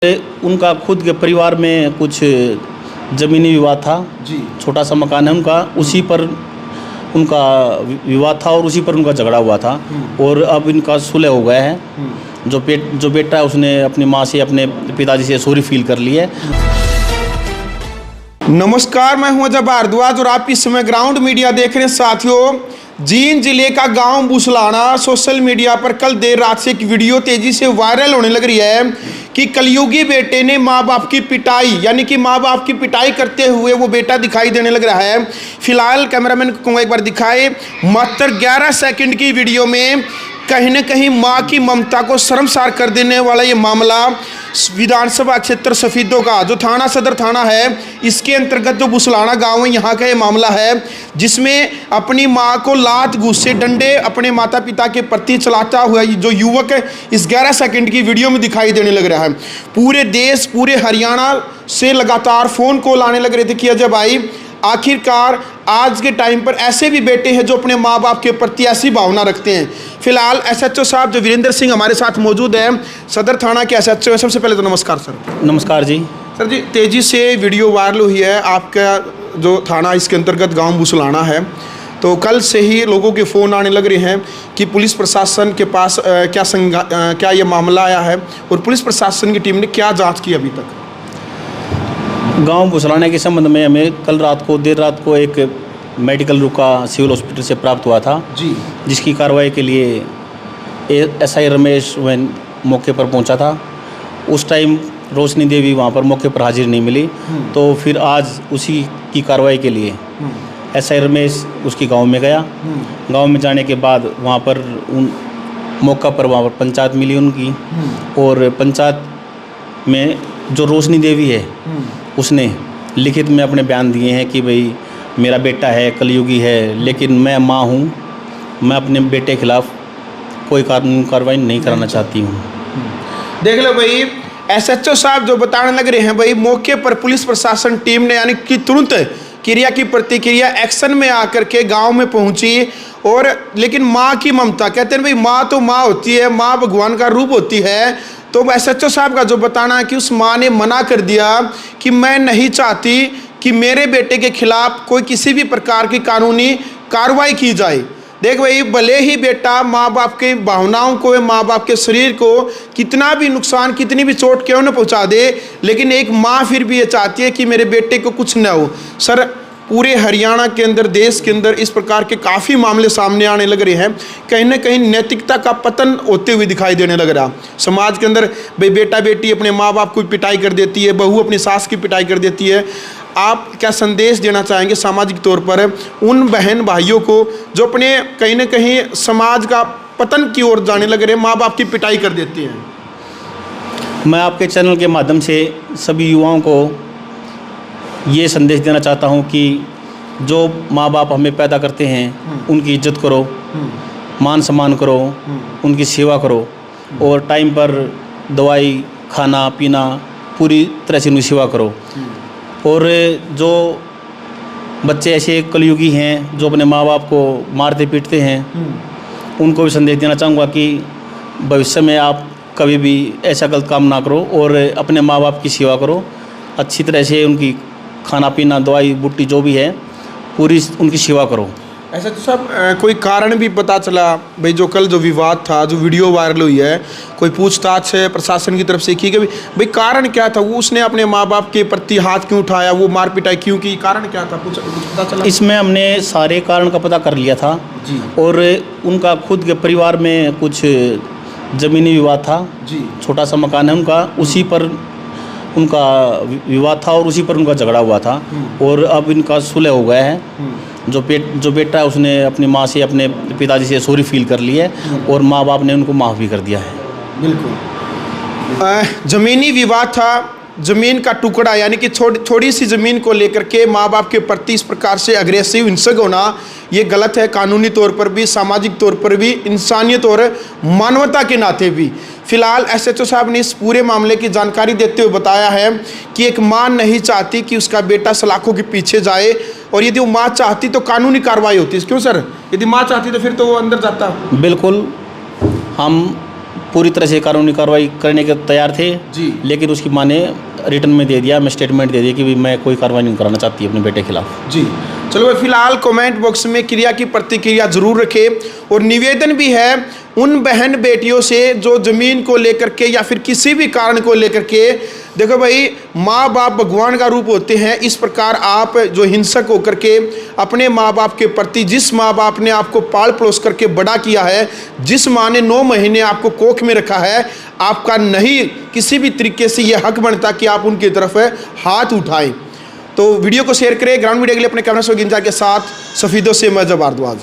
उनका खुद के परिवार में कुछ ज़मीनी विवाद था जी। छोटा सा मकान है उनका, उसी पर उनका विवाद था और उसी पर उनका झगड़ा हुआ था और अब इनका सुलह हो गया है। जो बेटा है उसने अपनी माँ से अपने पिताजी से सॉरी फील कर ली है। नमस्कार, मैं हूं अजय भारद्वाज और आप इस समय ग्राउंड मीडिया देख रहे हैं। साथियों, जींद जिले का गांव बुसलाना सोशल मीडिया पर कल देर रात से एक वीडियो तेजी से वायरल होने लग रही है कि कलयुगी बेटे ने माँ बाप की पिटाई यानी कि माँ बाप की पिटाई करते हुए वो बेटा दिखाई देने लग रहा है। फिलहाल कैमरामैन को कहूँगा एक बार दिखाए। मात्र 11 सेकंड की वीडियो में कहीं न कहीं माँ की ममता को शर्मसार कर देने वाला ये मामला विधानसभा क्षेत्र सफीदों का जो थाना सदर थाना है इसके अंतर्गत जो बुसलाना गांव है यहाँ का ये मामला है, जिसमें अपनी माँ को लात गुस्से डंडे अपने माता पिता के प्रति चलाता हुआ जो युवक है इस 11 सेकंड की वीडियो में दिखाई देने लग रहा है। पूरे देश पूरे हरियाणा से लगातार फ़ोन कॉल आने लग रहे थे कि अजय भाई आखिरकार आज के टाइम पर ऐसे भी बेटे हैं जो अपने माँ बाप के प्रति ऐसी भावना रखते हैं। फिलहाल एसएचओ साहब जो वीरेंद्र सिंह हमारे साथ मौजूद हैं, सदर थाना के एसएचओ। सबसे पहले तो नमस्कार सर। नमस्कार जी। सर जी, तेज़ी से वीडियो वायरल हुई है, आपका जो थाना इसके अंतर्गत गांव बुसलाना है, तो कल से ही लोगों के फ़ोन आने लग रहे हैं कि पुलिस प्रशासन के पास क्या ये मामला आया है और पुलिस प्रशासन की टीम ने क्या जाँच की अभी तक? गांव बुसलाना के संबंध में हमें कल रात को देर रात को एक मेडिकल रुका सिविल हॉस्पिटल से प्राप्त हुआ था जी, जिसकी कार्रवाई के लिए एसआई रमेश वैन मौके पर पहुंचा था। उस टाइम रोशनी देवी वहां पर मौके पर हाजिर नहीं मिली, तो फिर आज उसी की कार्रवाई के लिए एसआई रमेश उसकी गांव में गया। गांव में जाने के बाद वहां पर मौका पर वहां पर पंचायत मिली उनकी, और पंचायत में जो रोशनी देवी है उसने लिखित में अपने बयान दिए हैं कि भाई मेरा बेटा है, कलयुगी है, लेकिन मैं माँ हूँ, मैं अपने बेटे के खिलाफ़ कोई कानूनी कार्रवाई नहीं कराना चाहती हूँ। देख लो भाई, एसएचओ साहब जो बताने लग रहे हैं भाई, मौके पर पुलिस प्रशासन टीम ने यानी कि तुरंत क्रिया की प्रतिक्रिया एक्शन में आकर के गांव में पहुंची, और लेकिन माँ की ममता, कहते हैं भाई माँ तो माँ होती है, माँ भगवान का रूप होती है। तो एसएचओ साहब का जो बताना है कि उस माँ ने मना कर दिया कि मैं नहीं चाहती कि मेरे बेटे के खिलाफ कोई किसी भी प्रकार की कानूनी कार्रवाई की जाए। देख भाई, भले ही बेटा माँ बाप के भावनाओं को, माँ बाप के शरीर को कितना भी नुकसान, कितनी भी चोट क्यों न पहुँचा दे, लेकिन एक माँ फिर भी ये चाहती है कि मेरे बेटे को कुछ न हो। सर, पूरे हरियाणा के अंदर, देश के अंदर इस प्रकार के काफ़ी मामले सामने आने लग रहे हैं। कहीं ना कहीं नैतिकता का पतन होते हुए दिखाई देने लग रहा। समाज के अंदर भाई बेटा बेटी अपने माँ बाप को पिटाई कर देती है, बहू अपनी सास की पिटाई कर देती है। आप क्या संदेश देना चाहेंगे सामाजिक तौर पर उन बहन भाइयों को जो अपने कहीं ना कहीं समाज का पतन की ओर जाने लग रहे हैं, माँ बाप की पिटाई कर देती हैं? मैं आपके चैनल के माध्यम से सभी युवाओं को ये संदेश देना चाहता हूँ कि जो माँ बाप हमें पैदा करते हैं उनकी इज्जत करो, मान सम्मान करो, उनकी सेवा करो, और टाइम पर दवाई खाना पीना पूरी तरह से उनकी सेवा करो। और जो बच्चे ऐसे कलयुगी हैं जो अपने माँ बाप को मारते पीटते हैं, उनको भी संदेश देना चाहूँगा कि भविष्य में आप कभी भी ऐसा गलत काम ना करो और अपने माँ बाप की सेवा करो, अच्छी तरह से उनकी खाना पीना दवाई बूटी जो भी है पूरी उनकी सेवा करो। ऐसा तो सब कोई कारण भी पता चला भाई, जो कल जो विवाद था, जो वीडियो वायरल हुई है, कोई पूछताछ है प्रशासन की तरफ से की कि भाई कारण क्या था, वो उसने अपने माँ बाप के प्रति हाथ क्यों उठाया, वो मार पिटाई क्यों की, कारण क्या था, कुछ पता चला? इसमें हमने सारे कारण का पता कर लिया था जी, और उनका खुद के परिवार में कुछ ज़मीनी विवाद था जी, छोटा सा मकान है उनका, उसी पर उनका विवाद था और उसी पर उनका झगड़ा हुआ था, और अब इनका सुलह हो गया है। जो बेटा है उसने अपनी माँ से अपने पिताजी से सॉरी फील कर ली है और माँ बाप ने उनको माफ़ भी कर दिया है। बिल्कुल। ज़मीनी विवाद था, ज़मीन का टुकड़ा यानी कि थोड़ी सी ज़मीन को लेकर के माँ बाप के प्रति इस प्रकार से अग्रेसिव हिंसक होना ये गलत है, कानूनी तौर पर भी, सामाजिक तौर पर भी, इंसानियत और मानवता के नाते भी। फिलहाल एसएचओ साहब ने इस पूरे मामले की जानकारी देते हुए बताया है कि एक माँ नहीं चाहती कि उसका बेटा सलाखों के पीछे जाए, और यदि वो माँ चाहती तो कानूनी कार्रवाई होती है। क्यों सर? यदि माँ चाहती तो फिर तो वो अंदर जाता। बिल्कुल, हम पूरी तरह से कानूनी कार्रवाई करने के तैयार थे जी। लेकिन उसकी माँ ने रिटर्न में दे दिया, मैं स्टेटमेंट दे दिया कि भी मैं कोई कार्रवाई नहीं कराना चाहती अपने बेटे के खिलाफ। जी चलो भाई, फिलहाल कमेंट बॉक्स में क्रिया की प्रतिक्रिया जरूर रखें और निवेदन भी है उन बहन बेटियों से जो ज़मीन को लेकर के या फिर किसी भी कारण को लेकर के, देखो भाई माँ बाप भगवान का रूप होते हैं। इस प्रकार आप जो हिंसक होकर के अपने माँ बाप के प्रति, जिस माँ बाप ने आपको पाल पलोस करके बड़ा किया है, जिस माँ ने 9 महीने आपको कोख में रखा है, आपका नहीं किसी भी तरीके से ये हक बनता कि आप उनकी तरफ हाथ उठाएं। तो वीडियो को शेयर करें। ग्राउंड मीडिया के लिए अपने कैमरा शो गिंजा के साथ सफीदों से मैं जब भारद्वाज।